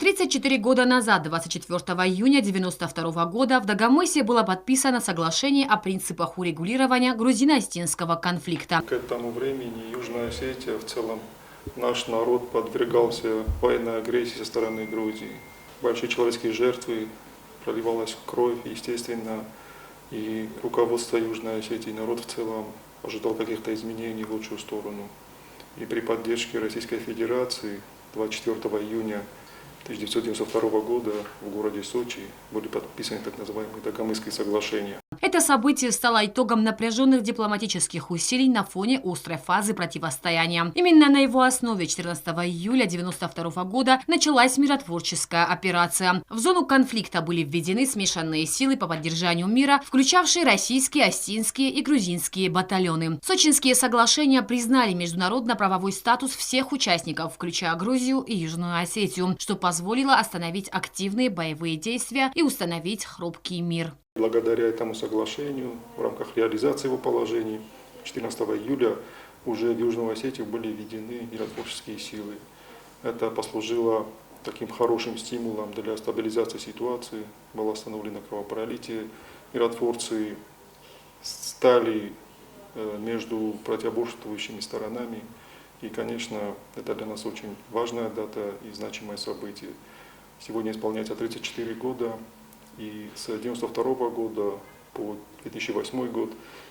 34 года назад, 24 июня 1992 года, в Дагомысе было подписано соглашение о принципах урегулирования грузино-осетинского конфликта. К этому времени Южная Осетия, в целом наш народ подвергался военной агрессии со стороны Грузии. Большие человеческие жертвы, проливалась кровь, естественно, и руководство Южной Осетии, народ в целом ожидал каких-то изменений в лучшую сторону. И при поддержке Российской Федерации 24 июня 1992 года в городе Сочи были подписаны так называемые Дагомысские соглашения. Это событие стало итогом напряженных дипломатических усилий на фоне острой фазы противостояния. Именно на его основе 14 июля 1992 года началась миротворческая операция. В зону конфликта были введены смешанные силы по поддержанию мира, включавшие российские, осетинские и грузинские батальоны. Сочинские соглашения признали международно-правовой статус всех участников, включая Грузию и Южную Осетию, что позволило остановить активные боевые действия и установить хрупкий мир. Благодаря этому соглашению, в рамках реализации его положений, 14 июля уже в Южную Осетию были введены миротворческие силы. Это послужило таким хорошим стимулом для стабилизации ситуации. Было остановлено кровопролитие. Миротворцы стали между противоборствующими сторонами. И, конечно, это для нас очень важная дата и значимое событие. Сегодня исполняется 34 года. И с 1992 года по 2008 год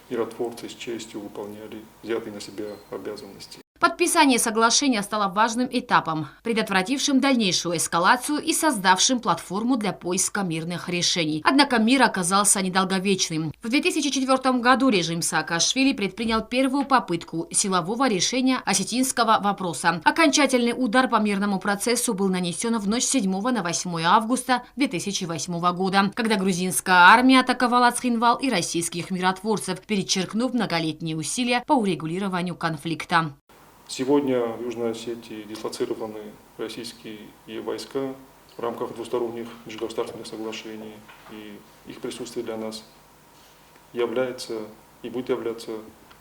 миротворцы с честью выполняли взятые на себя обязанности. Подписание соглашения стало важным этапом, предотвратившим дальнейшую эскалацию и создавшим платформу для поиска мирных решений. Однако мир оказался недолговечным. В 2004 году режим Саакашвили предпринял первую попытку силового решения осетинского вопроса. Окончательный удар по мирному процессу был нанесен в ночь с 7 на 8 августа 2008 года, когда грузинская армия атаковала Цхинвал и российских миротворцев, перечеркнув многолетние усилия по урегулированию конфликта. Сегодня в Южной Осетии дислоцированы российские войска в рамках двусторонних межгосударственных соглашений. И их присутствие для нас является и будет являться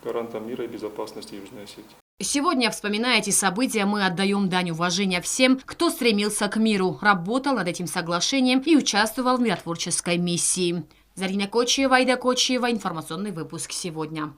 гарантом мира и безопасности Южной Осетии. Сегодня, вспоминая эти события, мы отдаем дань уважения всем, кто стремился к миру, работал над этим соглашением и участвовал в миротворческой миссии. Зарина Кочиева, Айда Кочиева, информационный выпуск сегодня.